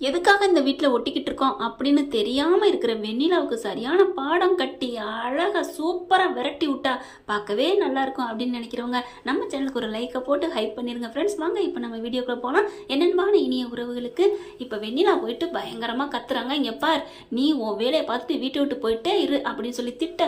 எதுக்காக இந்த வீட்டில் ஒட்டிக்கிட்டு இருக்கோம் அப்படின்னு தெரியாமல் இருக்கிற வெண்ணிலாவுக்கு சரியான பாடம் கட்டி அழகாக சூப்பராக விரட்டி விட்டா பார்க்கவே நல்லா இருக்கும் அப்படின்னு நினைக்கிறவங்க நம்ம சேனலுக்கு ஒரு லைக்கை போட்டு ஹைப் பண்ணிருங்க ஃப்ரெண்ட்ஸ். வாங்க இப்போ நம்ம வீடியோக்குள்ள போகலாம். என்னென்பான இனிய உறவுகளுக்கு இப்போ வெண்ணிலா போயிட்டு பயங்கரமாக கத்துறாங்க. இங்கே பார், நீ உன் வேலையை பார்த்துட்டு வீட்டை விட்டு போயிட்டே இரு அப்படின்னு சொல்லி திட்ட.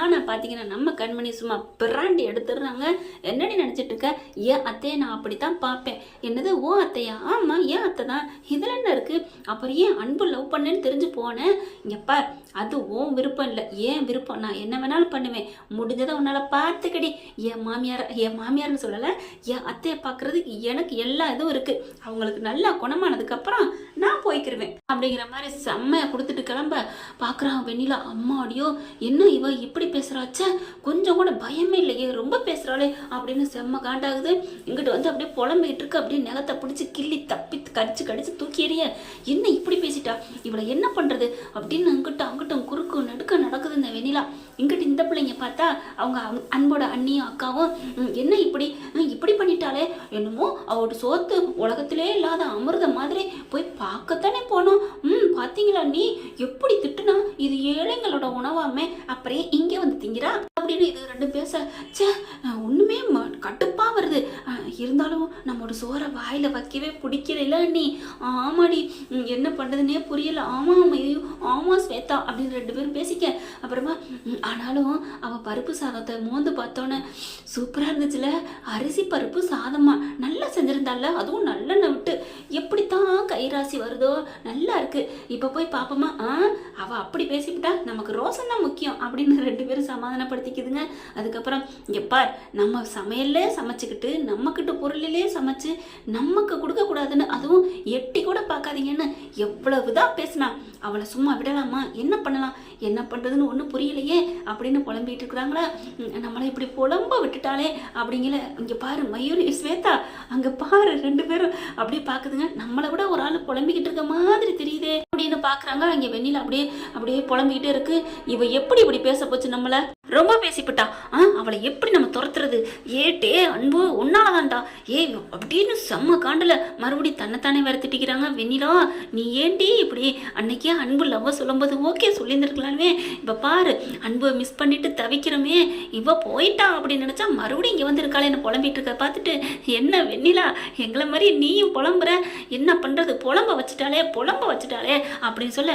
ஆனால் பார்த்தீங்கன்னா நம்ம கண்மணி சும்மா பிராண்டி எடுத்துடுறாங்க. என்னடி நினச்சிட்டு இருக்க? ஏன் அத்தையை நான் அப்படித்தான் பார்ப்பேன். என்னது ஓ அத்தையா? ஆமாம், ஏன் அத்தை தான். இதில் என்ன இருக்கு? அப்புறம் ஏன் அன்பு லவ் பண்ணேன்னு தெரிஞ்சு போனேன். இங்கப்பா, அது ஓன் விருப்பம் இல்லை, ஏன் விருப்பம். நான் என்ன வேணாலும் பண்ணுவேன், முடிஞ்சதை உன்னால் பார்த்துக்கடி. என் மாமியார்னு சொல்லலை, என் அத்தையை பார்க்கறதுக்கு எனக்கு எல்லா இதுவும் இருக்கு. அவங்களுக்கு நல்லா குணமானதுக்கப்புறம் நான் போய்க்கிருவேன் அப்படிங்கிற மாதிரி செம்மையை கொடுத்துட்டு கிளம்ப பார்க்குறான் வெண்ணிலா. அம்மாடியோ, என்ன இவ இப்படி பேசுகிறாச்ச, கொஞ்சம் கூட பயமே இல்லையே, ரொம்ப பேசுகிறாளே அப்படின்னு செம்ம காண்டாகுது. இங்கிட்டு வந்து அப்படியே புலம்பிக்கிட்டு இருக்கு. அப்படியே நகத்தை பிடிச்சி கிள்ளி தப்பி கடிச்சு தூக்கி எறிய. என்ன இப்படி பேசிட்டா, இவளை என்ன பண்றது அப்படின்னு அங்கிட்டும் குறுக்கு நடுக்க நடக்குது இந்த வெண்ணிலா. இங்கிட்டு இந்த பிள்ளைங்க பார்த்தா அவங்க அன்போட அண்ணியும் அக்காவும் என்ன இப்படி பண்ணிட்டாலே, என்னமோ அவரோட சோத்து உலகத்திலே இல்லாத அமிர்த மாதிரி போய் பார்க்கத்தானே போனோம். பாத்தீங்களா நீ எப்படி திட்டுனா, இது ஏழைங்களோட உணவாமே, அப்புறம் இங்கே வந்து திங்கிறா அப்படின்னு இது ரெண்டு பேச. சே, ஒண்ணுமே கட்டுப்பா வருது. இருந்தாலும் நம்மளோட சோறை வாயில வைக்கவே பிடிக்கல நீ. ஆமாடி, என்ன பண்றதுன்னே புரியல. ஆமா ஸ்வேதா அப்படின்னு ரெண்டு பேரும் பேசிக்க. அப்புறமா ஆனாலும் அவ பருப்பு சாதத்தை மோந்து பார்த்தோன்னே சூப்பரா இருந்துச்சுல, அரிசி பருப்பு சாதமா நல்லா செஞ்சிருந்தால, அதுவும் நல்லெண்ணெய் விட்டு. எப்படித்தான் கைராசி வருதோ, நல்லா இருக்கு. இப்ப போய் பாப்போமா. அவ அப்படி பேசிவிட்டா நமக்கு ரோசம் தான் முக்கியம் அப்படின்னு ரெண்டு பேரும் சமாதானப்படுத்திக்குதுங்க. அதுக்கப்புறம் இங்க பார், நம்ம சமையல்லே சமைச்சுக்கிட்டு நம்மக்கிட்ட பொருளிலே சமைச்சு நமக்கு கொடுக்க கூடாதுன்னு, அதுவும் எட்டி கூட பார்க்காதீங்கன்னு எவ்வளவுதான் பேசினா. அவளை சும்மா விடலாமா? என்ன பண்ணலாம், என்ன பண்றதுன்னு ஒன்றும் புரியலையே அப்படின்னு புலம்பிட்டு இருக்கிறாங்களா. நம்மளை இப்படி புலம்ப விட்டுட்டாலே அப்படிங்கிற. இங்க பாரு மயூரி, ஸ்வேதா, அங்க பாரு ரெண்டு பேரும் அப்படியே பாக்குதுங்க. நம்மளை விட ஒரு ஆள் புலம்பிக்கிட்டு இருக்க மாதிரி தெரியுதே அப்படின்னு பாக்குறாங்க. இங்க வெண்ணில அப்படியே புலம்பிக்கிட்டே இருக்கு. இவ எப்படி இப்படி பேச போச்சு, நம்மள ரொம்ப பேசிவிட்டா. அவளை எப்படி நம்ம துரத்துறது? ஏட்டே அன்பு, உன்னாலதான்டா அப்படின்னு செம்ம காண்டல மறுபடியும் தன்னைத்தானே வேற திட்டிக்கிறாங்க. வெண்ணிலா, நீ ஏண்டி இப்படி? அன்னைக்கே அன்பு லவ்வ சொல்லும்போது ஓகே சொல்லியிருந்துருக்கலாமே. இப்ப பாரு, அன்பு மிஸ் பண்ணிட்டு தவிக்கிறோமே, இவ போயிட்டா அப்படின்னு நினைச்சா மறுபடியும் இங்க வந்து இருக்காளே என்ன புலம்பிட்டு இருக்க பார்த்துட்டு. என்ன வெண்ணிலா, எங்களை மாதிரி நீயும் புலம்புற, என்ன பண்றது, புலம்ப வச்சுட்டாலே அப்படின்னு சொல்ல.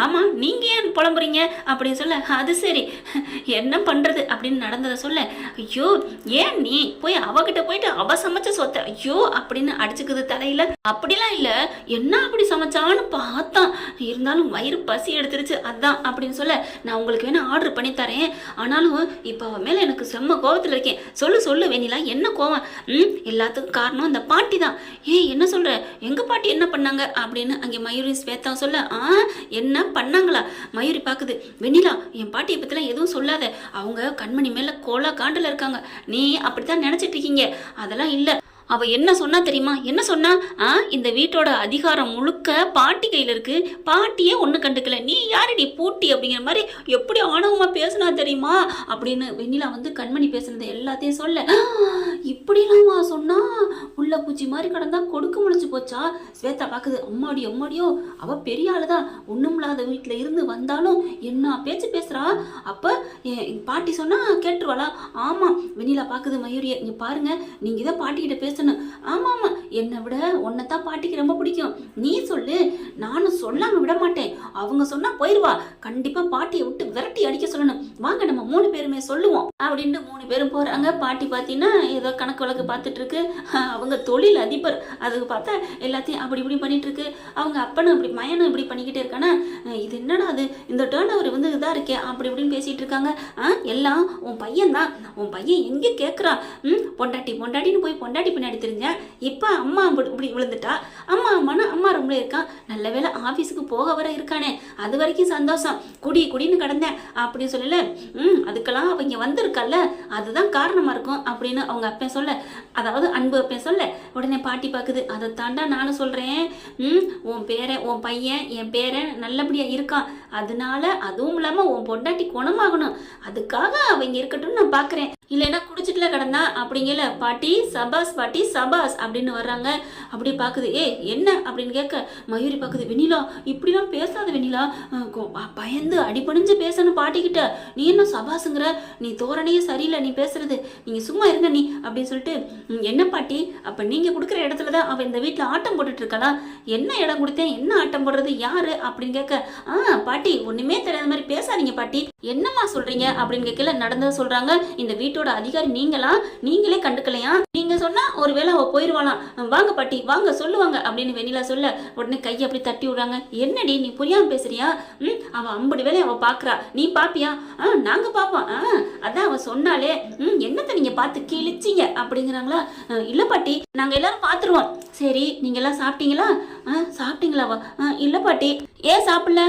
ஆமா, நீங்க ஏன் புலம்புறீங்க அப்படின்னு சொல்ல. அது சரி, என்ன பண்றது அப்படின்னு நடந்ததை சொல்ல. ஐயோ, ஏன் நீ போய் அவகிட்ட போயிட்டு அவ சமைச்ச சொத்த ஐயோ அப்படின்னு அடிச்சுக்குது தலையில. அப்படிலாம் இல்ல, என்ன அப்படி சமைச்சான்னு பார்த்தான், இருந்தாலும் வயிறு பசி எடுத்துருச்சு அதான் அப்படின்னு சொல்ல. நான் உங்களுக்கு வேணா ஆர்டர் பண்ணி தரேன், ஆனாலும் இப்ப அவ மேல எனக்கு செம்ம கோவத்துல இருக்கேன். சொல்லு வெண்ணிலா, என்ன கோவம்? எல்லாத்துக்கும் காரணம் இந்த பாட்டி தான். என்ன சொல்ற, எங்க பாட்டி என்ன பண்ணாங்க அப்படின்னு அங்கே மயூரி ஸ்வேதா சொல்ல. என்ன பண்ணாங்களா? மயூரி பாக்குது. வெண்ணிலா, என் பாட்டியை பத்திலாம் எதுவும் சொல்லாத, அவங்க கண்மணி மேல கோலா காண்டுல இருக்காங்க, நீ அப்படித்தான் நினைச்சிட்டு இருக்கீங்க. அதெல்லாம் இல்ல. அவ என்ன சொன்னா தெரியுமா? என்ன சொன்னா, இந்த வீட்டோட அதிகாரம் முழுக்க பாட்டி கையில இருக்கு, பாட்டியே ஒண்ணு கண்டுக்கல, நீ யாரடி பூட்டி அப்படிங்கிற மாதிரி எப்படி ஆணவமா பேசினா தெரியுமா அப்படின்னு வெண்ணிலா வந்து கண்மணி பேசுனது எல்லாத்தையும் சொல்ல. இப்படிலாமா சொன்னா? உள்ள பூச்சி மாதிரி கடந்தா கொடுக்க முடிச்சு போச்சா? ஸ்வேதா பாக்குது. அம்மாடியோ, அவ பெரிய ஆளுதான், ஒண்ணும் இல்லாத வீட்டுல இருந்து வந்தாலும் என்ன பேச்சு பேசுறா. அப்ப பாட்டி சொன்னா கேட்டுருவாளா? ஆமா. வெண்ணிலா பாக்குது மயூரிய. இங்க பாருங்க, நீங்க இதை பாட்டிக்கிட்ட பேச. ஆமா, என்னை விட உன்னைத்தான் பாட்டிக்கு ரொம்ப பிடிக்கும், நீ சொல்லு. நானும் சொல்லாம விட மாட்டேன், அவங்க சொன்னா போயிருவா. கண்டிப்பா பாட்டியை விட்டு விரட்டி அடிக்க சொல்லணும். வாங்க நம்ம 3 பேருமே சொல்லுவோம் அப்படின்ட்டு 3 பேரும் போறாங்க. பாட்டி பாத்தீங்கன்னா ஏதோ கணக்கு வழக்கு பார்த்துட்டு இருக்கு. அவங்க தொழில் அதிபர், அதுக்கு பார்த்தா எல்லாத்தையும் அப்படி இப்படி பண்ணிட்டு இருக்கு. அவங்க அப்பனும் இப்படி மயனும் இப்படி பண்ணிக்கிட்டே இருக்கானா. இது என்னடா அது, இந்த டேர்ன் ஓவர் வந்து இதா இருக்கே அப்படி இப்படின்னு பேசிட்டு இருக்காங்க. எல்லாம் உன் பையன் தான், உன் பையன் எங்க கேட்குறா. பொண்டாட்டின்னு போய் பொண்டாட்டி பின்னாடி தெரிஞ்சேன். இப்போ அம்மா இப்படி விழுந்துட்டா. அம்மா ரொம்ப இருக்கான். நல்ல வேலை ஆஃபீஸுக்கு போக வர இருக்கானே, அது வரைக்கும் சந்தோஷம். குடின்னு கிடந்தேன் அப்படின்னு சொல்லல. அதுக்கெல்லாம் அவங்க வந்திருக்கல்ல, அதுதான் காரணமா இருக்கும் அப்படின்னு அவங்க அப்பா சொல்ல. அதாவது அன்பு வைப்பேன் சொல்ல. உடனே பாட்டி பார்க்குது. அதை தாண்டா நானும் சொல்கிறேன். உன் பையன் என் பேரன் நல்லபடியாக இருக்கான், அதனால அதுவும் இல்லாமல் உன் பொண்டாட்டி குணமாகணும், அதுக்காக அவங்க இருக்கட்டும்னு நான் பார்க்குறேன். இல்லைன்னா குடிச்சிட்டுல கிடந்தா அப்படிங்கல. பாட்டி சபாஸ், பாட்டி சபாஸ் அப்படின்னு வர்றாங்க. அப்படி பார்க்குது. என்ன அப்படின்னு கேட்க மயூரி பார்க்குது. வெண்ணிலா இப்படிலாம் பேசாத வெண்ணிலா, பயந்து அடிபணிஞ்சு பேசணும் பாட்டிக்கிட்ட. நீ என்ன சபாஸுங்கிற, நீ தோரணையே சரியில்லை நீ பேசுறது, நீங்கள் சும்மா இருங்க நீ அப்படின்னு சொல்லிட்டு. என்ன பாட்டி, அப்போ நீங்கள் கொடுக்குற இடத்துல தான் அவள் இந்த வீட்டில் ஆட்டம் போட்டுட்டு இருக்கலாம். என்ன இடம் கொடுத்தேன், என்ன ஆட்டம் போடுறது, யாரு அப்படின்னு கேட்க பாட்டி ஒன்றுமே தெரியாத மாதிரி பேசாதீங்க பாட்டி, என்னம்மா சொல்கிறீங்க அப்படின்னு கேட்கல. நடந்ததை சொல்கிறாங்க. இந்த வீட்டோட அதிகாரி நீங்களே கண்டுக்கலையா, நீங்க சொன்னா ஒருவேளை அவ போயிருவாளாம், வாங்க பாட்டி வாங்க சொல்லுவாங்க அப்படின்னு வெண்ணிலா சொல்ல உடனே கையை அப்படி தட்டி விடுறாங்க. என்னடி நீ புரியாம பேசுறியா, அவ 50 வேலை அவ பாக்குறா, நீ பாப்பியா? நாங்க பாப்போம், அதான் அவ சொன்னாலே, என்னத்தை நீங்க பார்த்து கிழிச்சிங்க அப்படிங்கிறாங்களா. இல்ல பாட்டி நாங்க எல்லாரும் பாத்துருவோம். சரி நீங்க எல்லாம் சாப்பிட்டீங்களா? சாப்பிட்டீங்களாவா? இல்ல பாட்டி. ஏன் சாப்பிடல?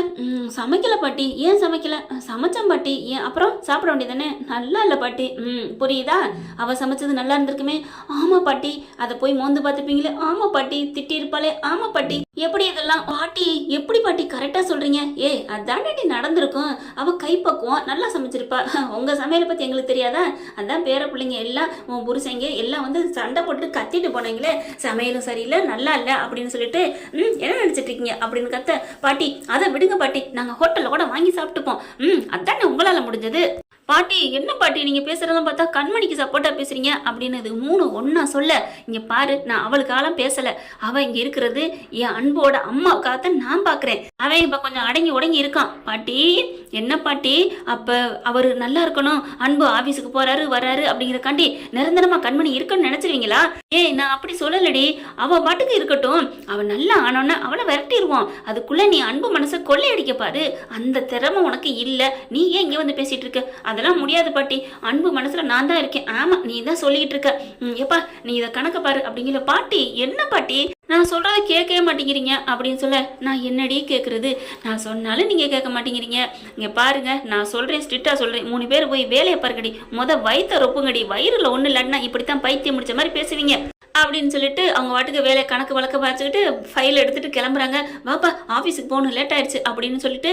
சமைக்கல பாட்டி. ஏன் சமைக்கல? சமைச்சேன் பாட்டி. ஏன் அப்புறம் சாப்பிட வேண்டியதானே? நல்லா இல்லை பாட்டி. புரியுதா, அவ சமைச்சது நல்லா இருந்திருக்குமே. ஆமா பாட்டி. அதை போய் மோந்து பார்த்துப்பீங்களே. ஆமா பாட்டி. திட்டி இருப்பாளே. ஆமா பாட்டி. எப்படி இதெல்லாம் பாட்டி, எப்படி பாட்டி கரெக்டா சொல்றீங்க? அதாண்டி நடந்திருக்கும், அவ கைப்பக்குவம் நல்லா சமைச்சிருப்பா. உங்க சமையலை பத்தி எங்களுக்கு தெரியாதா? அதான் பேர பிள்ளைங்க எல்லாம் உன் புருஷங்க எல்லாம் வந்து சண்டை போட்டு கத்திட்டு போனாங்களே, சமையலும் சரியில்லை நல்லா இல்லை அப்படின்னு சொல்லிட்டு என்ன நினைச்சிட்டு இருக்கீங்க அப்படின்னு கத்த. பாட்டி அதை விடுங்க பாட்டி, நாங்க ஹோட்டல்ல கூட வாங்கி சாப்பிட்டுப்போம். அதானே உங்களால முடிஞ்சது. பாட்டி என்ன பாட்டி நீங்க பேசுறதும் பார்த்தா கண்மணிக்கு சப்போர்ட்டா பேசுறீங்க அப்படின்னு இது 3 ஒன்னா சொல்ல. இங்க பாரு, நான் அவளுக்காலாம் பேசல, அவ இங்க இருக்கிறது என் அன்போட அம்மாவுக்காகத்தான் நான் பாக்குறேன். அவன் இப்ப கொஞ்சம் அடங்கி உடங்கி இருக்கான். பாட்டி என்ன பாட்டி, அப்ப அவரு நல்லா இருக்கணும், அன்பு ஆபீஸுக்கு போறாரு வர்றாரு அப்படிங்கிறக்காண்டி நிரந்தரமா கண்மணி இருக்குன்னு நினைச்சிருவீங்களா? நான் அப்படி சொல்லலடி, அவ பாட்டுக்கு இருக்கட்டும், அவ நல்லா ஆனோன்னா அவளை விரட்டிடுவோம், அதுக்குள்ள நீ அன்பு மனசை கொள்ளையடிக்க பாரு, அந்த திறமை உனக்கு இல்ல, நீ ஏன் இங்க வந்து பேசிட்டு இருக்க? அதெல்லாம் முடியாது பாட்டி, அன்பு மனசுல நான் தான் இருக்கேன். ஆமா நீ தான் சொல்லிட்டு இருக்க, எப்பா நீ இதை கணக்க பாரு அப்படிங்கிற. பாட்டி என்ன பாட்டி நான் சொல்றத கேட்கவே மாட்டேங்கிறீங்க அப்படின்னு சொல்ல. நான் என்னடி கேட்கறது, நான் சொன்னாலும் நீங்க கேட்க மாட்டேங்கிறீங்க. இங்க பாருங்க, நான் சொல்றேன், ஸ்ட்ரிக்டா சொல்றேன், 3 பேர் போய் வேலையை பாருங்கடி, வயிற்ற ரொப்புங்கடி, வயிறுல ஒண்ணு இல்லைன்னா இப்படித்தான் பைத்தியம் முடிச்ச மாதிரி பேசுவீங்க அப்படின்னு சொல்லிட்டு அவங்க வாட்டுக்கு வேலை கணக்கு வழக்க பார்த்துக்கிட்டு ஃபைல் எடுத்துட்டு கிளம்புறாங்க. வாப்பா ஆஃபீஸுக்கு போகணும், லேட் ஆயிடுச்சு அப்படின்னு சொல்லிட்டு.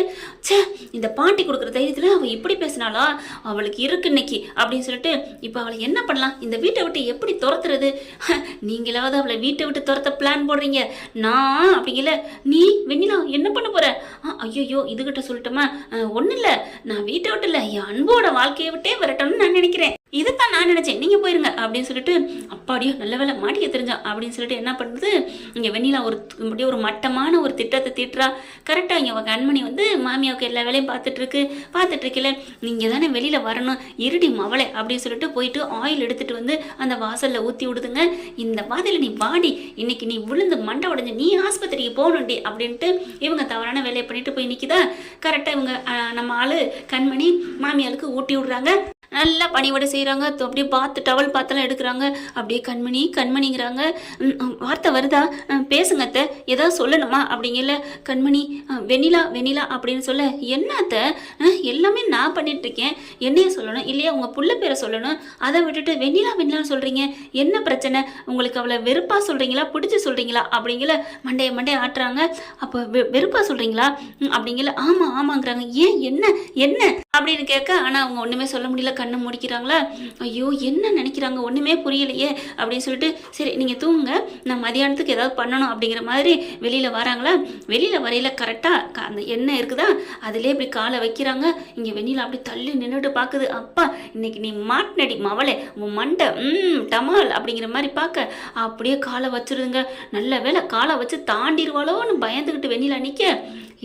இந்த பாட்டி கொடுக்குற தைரியத்தில் அவள் இப்படி பேசினாலா, அவளுக்கு இருக்கு இன்னைக்கு அப்படின்னு சொல்லிட்டு. இப்போ அவளை என்ன பண்ணலாம், இந்த வீட்டை விட்டு எப்படி துரத்துறது? நீங்களாவது அவளை வீட்டை விட்டு துரத்த பிளான் போடுறீங்க, நான் அப்படிங்கல. நீ வெண்ணிலா என்ன பண்ண போற? ஐயோ இதுகிட்ட சொல்லட்டுமா? ஒன்றும் இல்லை, நான் வீட்டை விட்டு இல்லை, என் அன்போட வாழ்க்கையை விட்டே வரட்டும்னு நான் நினைக்கிறேன். இதைத்தான் நான் நினைச்சேன், நீங்க போயிருங்க அப்படின்னு சொல்லிட்டு. அப்பாடியோ நல்ல வேலை மாட்டிக்க தெரிஞ்சான் அப்படின்னு சொல்லிட்டு என்ன பண்ணுறது, இங்கே வெண்ணிலா ஒரு மட்டமான ஒரு திட்டத்தை தீட்டுறா. கரெக்டாக இங்கே கண்மணி வந்து மாமியாவுக்கு எல்லா வேலையும் பார்த்துட்டு இருக்கல. நீங்கள் தானே வெளியில் வரணும், இருடி மவளை அப்படின்னு சொல்லிட்டு போயிட்டு ஆயில் எடுத்துகிட்டு வந்து அந்த வாசலில் ஊற்றி விடுதுங்க. இந்த வாதியில் நீ வாடி, இன்னைக்கு நீ விழுந்து மண்டை உடஞ்சி நீ ஆஸ்பத்திரிக்கு போகணுண்டி அப்படின்ட்டு இவங்க தவறான வேலையை பண்ணிட்டு போய் நிற்கிதா. கரெக்டாக இவங்க நம்ம ஆளு கண்மணி மாமியாளுக்கு ஊட்டி விடுறாங்க. நல்லா பணிவிட செய்கிறாங்க. அப்படியே டவல் பார்த்தெல்லாம் எடுக்கிறாங்க. அப்படியே கண்மணிங்கிறாங்க. வார்த்தை வருதா? பேசுங்க அத்தை, ஏதாவது சொல்லணுமா அப்படிங்கல. கண்மணி வெண்ணிலா அப்படின்னு சொல்ல. என்ன அத்தை, எல்லாமே நான் பண்ணிட்டு இருக்கேன், என்னைய சொல்லணும் இல்லையா உங்கள் புள்ள பேரை சொல்லணும், அதை விட்டுட்டு வெண்ணிலான்னு சொல்கிறீங்க, என்ன பிரச்சனை உங்களுக்கு? அவளை வெறுப்பாக சொல்கிறீங்களா பிடிச்சி சொல்கிறீங்களா அப்படிங்கல. மண்டைய ஆட்டுறாங்க. அப்போ வெறுப்பாக சொல்கிறீங்களா அப்படிங்கல. ஆமாங்கிறாங்க. ஏன் என்ன அப்படின்னு கேட்க. ஆனால் அவங்க ஒன்றுமே சொல்ல முடியல, கண்ணை முடிக்கிறாங்களா. ஐயோ என்ன நினைக்கிறாங்க ஒன்றுமே புரியலையே அப்படின்னு சொல்லிட்டு. சரி நீங்கள் தூங்குங்க, நான் மதியானத்துக்கு ஏதாவது பண்ணணும் அப்படிங்கிற மாதிரி வெளியில் வராங்களா. வெளியில் வரையில கரெக்டாக அந்த எண்ணெய் இருக்குதா, அதிலே இப்படி காலை வைக்கிறாங்க. இங்கே வெண்ணிலா அப்படி தள்ளி நின்றுட்டு பார்க்குது. அப்பா இன்னைக்கு நீ மாட்டினடி மவளை, உன் மண்டை டமால் அப்படிங்கிற மாதிரி பார்க்க அப்படியே காலை வச்சிருதுங்க. நல்ல வேலை காலை வச்சு தாண்டிடுவாளோன்னு பயந்துக்கிட்டு வெண்ணிலா நிற்க.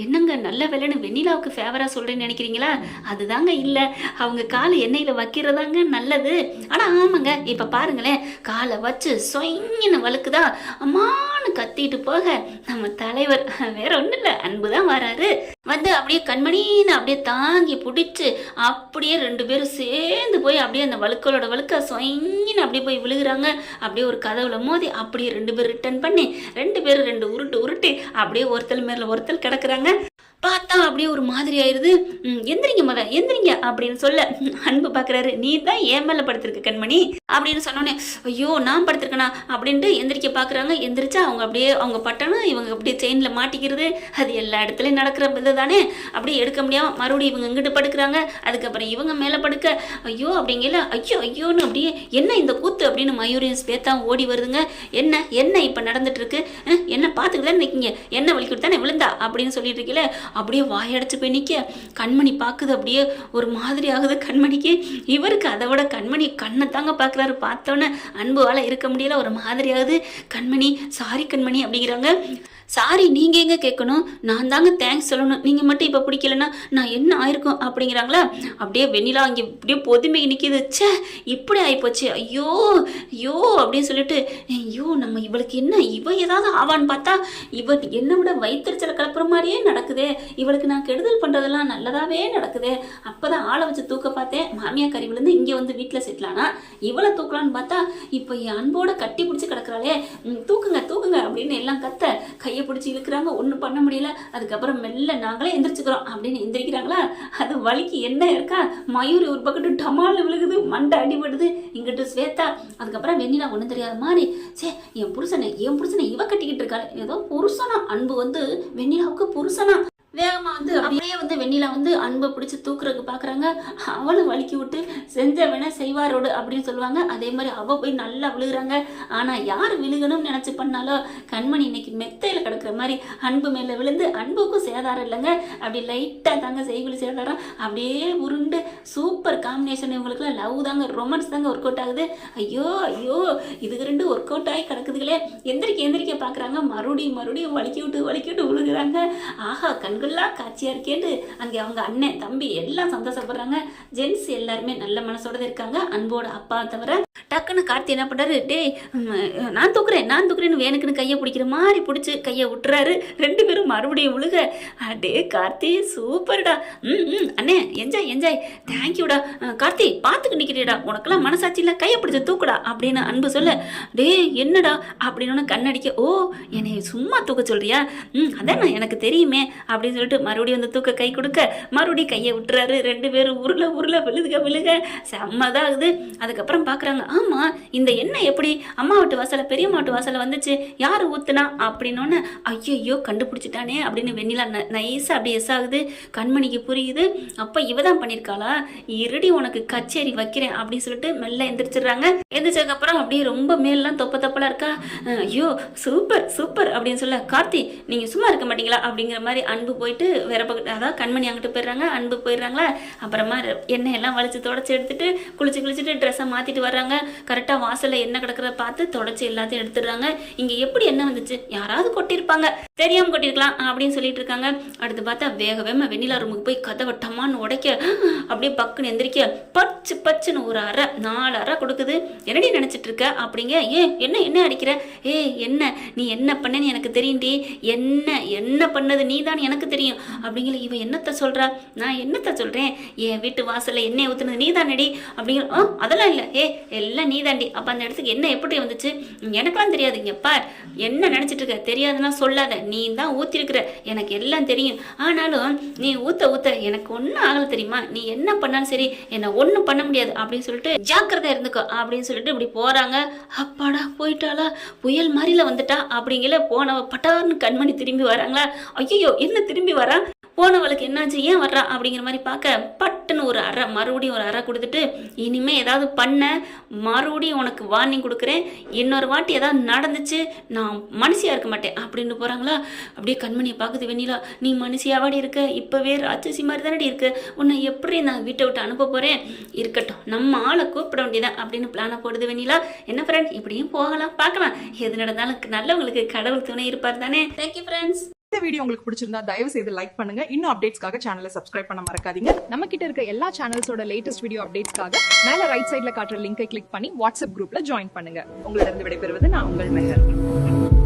என்னங்க நல்ல வேலைன்னு வெண்ணிலாவுக்கு ஃபேவராக சொல்கிறேன்னு நினைக்கிறீங்களா? அதுதாங்க இல்லை, அவங்க காலை எண்ணெயில் வைக்கிறதாங்க நல்லது. ஆனால் ஆமாங்க, இப்போ பாருங்களேன், காலை வச்சு சொயின்னு வழுக்குதா, அம்மானு கத்திட்டு போக நம்ம தலைவர் வேற ஒன்றும் இல்லை, அன்பு தான் வராரு. வந்து அப்படியே கண்மணின்னு அப்படியே தாங்கி பிடிச்சி அப்படியே 2 பேரும் சேர்ந்து போய் அப்படியே அந்த வழுக்கலோட வழுக்க சொயின்னு அப்படியே போய் விழுகிறாங்க. அப்படியே ஒரு கதவுல மோதி அப்படியே 2 பேர் ரிட்டர்ன் பண்ணி 2 பேரும் 2 உருட்டு அப்படியே ஒருத்தர் மேல ஒருத்தர் கிடக்குறாங்க. பார்த்தா அப்படியே ஒரு மாதிரி ஆயிடுது. எந்திரிங்க எந்திரிங்க அப்படின்னு சொல்ல அன்பு பார்க்குறாரு. நீ தான் ஏன் மேலே படுத்திருக்க கண்மணி அப்படின்னு சொன்னோன்னே, ஐயோ நான் படுத்திருக்கேனா அப்படின்ட்டு எந்திரிக்க பார்க்குறாங்க. எந்திரிச்சா அவங்க அப்படியே அவங்க பட்டனும் இவங்க அப்படியே செயினில் மாட்டிக்கிறது. அது எல்லா இடத்துலையும் நடக்கிற இது தானே. அப்படியே எடுக்க முடியாமல் மறுபடியும் இவங்க இங்கிட்டு படுக்கிறாங்க. அதுக்கப்புறம் இவங்க மேலே படுக்க ஐயோ அப்படிங்கல ஐயோ ஐயோன்னு அப்படியே என்ன இந்த கூத்து அப்படின்னு மயூரியும் ஸ்வேதாவும் ஓடி வருதுங்க. என்ன என்ன இப்போ நடந்துட்டு இருக்கு, என்ன பார்த்துக்கிட்டு தான் நிற்கிங்க, என்ன வலிக்கிட்டு தானே விழுந்தா அப்படின்னு சொல்லிட்டு இருக்கல. அப்படியே வாயடைச்சு போய் நிற்க கண்மணி பார்க்குது. அப்படியே ஒரு மாதிரி ஆகுது கண்மணிக்கு. இவருக்கு அதை விட கண்மணி கண்ணை தாங்க பார்க்குறாரு. பார்த்தோன்னே அன்புவால் இருக்க முடியல, ஒரு மாதிரி ஆகுது. கண்மணி சாரி கண்மணி அப்படிங்கிறாங்க. சாரி நீங்கள் எங்கே கேட்கணும், நான் தாங்க தேங்க்ஸ் சொல்லணும். நீங்கள் மட்டும் இப்போ பிடிக்கலன்னா நான் என்ன ஆயிருக்கும் அப்படிங்கிறாங்களா. அப்படியே வெண்ணிலா அங்கே அப்படியே பொதுமைக்கு நிற்கிது. ச்சே இப்படி ஆகிப்போச்சு, ஐயோ ஐயோ அப்படின்னு சொல்லிட்டு, ஐயோ நம்ம இவளுக்கு என்ன, இவ ஏதாவது ஆவான்னு பார்த்தா இவ என்னை விட வயிற்றுச்சலை கிளப்புற மாதிரியே நடக்குது. இவளுக்கு நான் கெடுதல் பண்ணுறதெல்லாம் நல்லதாகவே நடக்குது. அப்போ தான் ஆளை வச்சு தூக்க பார்த்தேன், மாமியார் கறிவிலேருந்து இங்கே வந்து வீட்டில் செட்டிலானா இவளை தூக்கலான்னு பார்த்தா இப்போ என் அன்போட கட்டி பிடிச்சி கிடக்குறாளே, தூக்குங்க தூக்குங்க அப்படின்னு எல்லாம் கத்த கையை பிடிச்சி இழுக்கிறாங்க. ஒன்றும் பண்ண முடியல. அதுக்கப்புறம் மெல்ல நாங்களே எந்திரிச்சுக்கிறோம் அப்படின்னு எந்திரிக்கிறாங்களா. அது வலிக்கு என்ன இருக்கா, மயூரி ஒரு பக்கத்து டமால் விழுகுது, மண்டை அடிபடுது. இங்கிட்டு ஸ்வேதா. அதுக்கப்புறம் வெண்ணிலா ஒன்றும் தெரியாத மாதிரி, சே என் புருஷனை இவ கட்டிக்கிட்டு இருக்காள். ஏதோ புருஷனா அன்பு வந்து வெண்ணிலாவுக்கு புருஷனா. வேகமாக வந்து அப்படியே வந்து வெண்ணிலா வந்து அன்பை பிடிச்சி தூக்குறதுக்கு பார்க்குறாங்க. அவளை வலிக்கி விட்டு செஞ்சவன செய்வாரோடு அப்படின்னு சொல்லுவாங்க. அதே மாதிரி அவள் போய் நல்லா விழுகிறாங்க. ஆனால் யார் விழுகணும்னு நினச்சி பண்ணாலோ கண்மணி இன்னைக்கு மெத்தையில் கிடக்கிற மாதிரி அன்பு மேலே விழுந்து, அன்புக்கும் சேதாரம் இல்லைங்க, அப்படி லைட்டாக தாங்க செய்குலி சேதாரம். அப்படியே உருண்டு சூப்பர் காம்பினேஷன். இவங்களுக்குலாம் லவ் தாங்க, ரொமான்ஸ் தாங்க ஒர்க் அவுட் ஆகுது. ஐயோ ஐயோ இதுக்கு ரெண்டு ஒர்க் அவுட் ஆகி கிடக்குதுங்களே. எந்திரிக்க பார்க்குறாங்க. மறுபடியும் வலிக்கி விட்டு விழுகிறாங்க. ஆஹா கண்கள்லாம் காட்சியாக இருக்கேன்னு அங்கே அவங்க அண்ணன் தம்பி எல்லாம் சந்தோஷப்படுறாங்க. ஜென்ஸ் எல்லாருமே நல்ல மனசோட இருக்காங்க, அன்போட அப்பா தவிர. டக்குன்னு கார்த்தி என்ன பண்ணுறாரு, டேய் நான் தூக்குறேன்னு வேணுக்குன்னு கையை பிடிக்கிற மாதிரி பிடிச்சி கையை விட்டுறாரு. ரெண்டு பேரும் மறுபடியும் விழுக. டே கார்த்தி சூப்பர்டா, அண்ணே என்ஜாய் தேங்க்யூடா. கார்த்தி பார்த்துக்கு நிற்கிறீடா, உனக்கெல்லாம் மனசாட்சி இல்லை, கையை பிடிச்சி தூக்குடா அப்படின்னு அன்பு சொல்ல, டே என்னடா அப்படின்னு கண்ணடிக்க, ஓ என்னை சும்மா தூக்க சொல்றியா, அதான் எனக்கு தெரியுமே அப்படின்னு சொல்லிட்டு மறுபடியும் வந்து தூக்க கை கொடுக்க மறுபடியும் கையை விட்டுறாரு. ரெண்டு பேரும் உருள விழுக செம்மதான் ஆகுது. அதுக்கப்புறம் பார்க்குறாங்க, ஆமாம் இந்த எண்ணெய் எப்படி அம்மா வீட்டு வாசலை பெரியம்மா வீட்டு வாசலை வந்துச்சு, யார் ஊத்துனா அப்படின்னோன்னு, ஐயோ கண்டுபிடிச்சிட்டானே அப்படின்னு வெண்ணிலா நைஸாக அப்படி எஸ் ஆகுது. கண்மணிக்கு புரியுது, அப்போ இவ தான் பண்ணியிருக்காளா, இருடி உனக்கு கச்சேரி வைக்கிறேன் அப்படின்னு சொல்லிட்டு மெல்ல எந்திரிச்சிடுறாங்க. எந்திரிச்சதுக்கப்புறம் அப்படியே ரொம்ப மேலாம் தொப்பலா இருக்கா. ஐயோ சூப்பர் அப்படின்னு சொல்ல, கார்த்தி நீங்கள் சும்மா இருக்க மாட்டீங்களா அப்படிங்கிற மாதிரி அன்பு போயிட்டு வேற பக்கம், அதாவது கண்மணி அங்கிட்டு போயிடுறாங்க, அன்பு போயிடுறாங்களா. அப்புறமா எண்ணெய் எல்லாம் வலிச்சு தொடச்சி எடுத்துட்டு குளிச்சுட்டு ட்ரெஸ்ஸை மாற்றிட்டு வர்றாங்க. கரெக்டாக வாசலில் என்ன கிடக்கிறத பார்த்து தொடச்சி எல்லாத்தையும் எடுத்துடுறாங்க. இங்கே எப்படி என்ன வந்துச்சு, யாராவது கொட்டியிருப்பாங்க, தெரியாமல் கொட்டியிருக்கலாம் அப்படின்னு சொல்லிட்டு இருக்காங்க. அடுத்து பார்த்தா வேகமாக வெண்ணிலா ரூமுக்கு போய் கதவை டமான்னு உடைக்க, அப்படியே பக்குன்னு எந்திரிக்க பச்சுன்னு ஒரு அறை 4 அறை கொடுக்குது. என்னடி நினச்சிட்டு இருக்க அப்படிங்க, என்ன அடிக்கிற, என்ன நீ என்ன பண்ணேன்னு எனக்கு தெரியும்டி, என்ன பண்ணது நீ தான் எனக்கு தெரியும் அப்படிங்கிற. இவ என்னத்தை சொல்றா, நான் என்னத்தை சொல்றேன், என் வீட்டு வாசல்ல எண்ணெய் ஊத்துனது நீ தானடி அப்படிங்கிற. அதெல்லாம் இல்லை, எல்லாம் நீ தாண்டி. அப்போ அந்த இடத்துக்கு என்ன எப்படி வந்துச்சு, எனக்கெல்லாம் தெரியாது. இங்க பார் என்ன நினைச்சிட்டு இருக்க, தெரியாதுன்னா சொல்லாத, நீ தான் ஊத்திருக்கிற, எனக்கு எல்லாம் தெரியும். ஆனாலும் நீ ஊத்த எனக்கு ஒன்றும் ஆகல தெரியுமா, நீ என்ன பண்ணாலும் சரி என்ன ஒன்றும் பண்ண முடியாது அப்படின்னு சொல்லிட்டு ஜாக்கிரதை இருந்துக்கோ அப்படின்னு சொல்லிட்டு இப்படி போறாங்க. அப்பாடா போயிட்டாளா, புயல் மாதிரில வந்துட்டா அப்படிங்கிற. போனவ பட்டார்னு கண்மணி திரும்பி வராங்களா. ஐயோ என்ன திரும்பி வரா, போனவளுக்கு என்னாச்சு ஏன் வர்றா அப்படிங்கிற மாதிரி பார்க்க பட்டுன்னு ஒரு அறை மறுபடியும் ஒரு அறை கொடுத்துட்டு, இனிமேல் ஏதாவது பண்ண மறுபடியும் உனக்கு வார்னிங் கொடுக்குறேன், இன்னொரு வாட்டி ஏதாவது நடந்துச்சு நான் மனுஷியாக இருக்க மாட்டேன் அப்படின்னு போகிறாங்களா. அப்படியே கண்மணியை பார்க்குது வெண்ணிலா, நீ மனுஷியாவாடி இருக்க, இப்போவே ராட்சசி மாதிரி தானடி இருக்கு, உன்னை எப்படி நான் வீட்டை விட்டு அனுப்ப போகிறேன், இருக்கட்டும் நம்ம ஆளை கூப்பிட வேண்டியதான் அப்படின்னு பிளானை போடுது வெண்ணிலா. என்ன ஃப்ரெண்ட் இப்படியும் போகலாம் பார்க்கலாம், எது நடந்தாலும் நல்லவங்களுக்கு கடவுள் துணை இருப்பார் தானே. Thank you friends. இந்த வீடியோ உங்களுக்கு பிடிச்சிருந்தா தயவு செய்து லைக் பண்ணுங்க. இன்னும் அப்டேட்ஸ்க்காக சேனலை சப்ஸ்கிரைப் பண்ண மறக்காதீங்க. நம்ம கிட்ட இருக்க எல்லா சேனல்ஸோட லேட்டஸ்ட் வீடியோ அப்டேட்ஸ்க்காக மேல ரைட் சைடுல காட்டுற லிங்கை கிளிக் பண்ணி வாட்ஸ்அப் குரூப்ல ஜாயின் பண்ணுங்க. உங்களிடம் விடைபெறுவது நான் உங்கள் மெஹர்.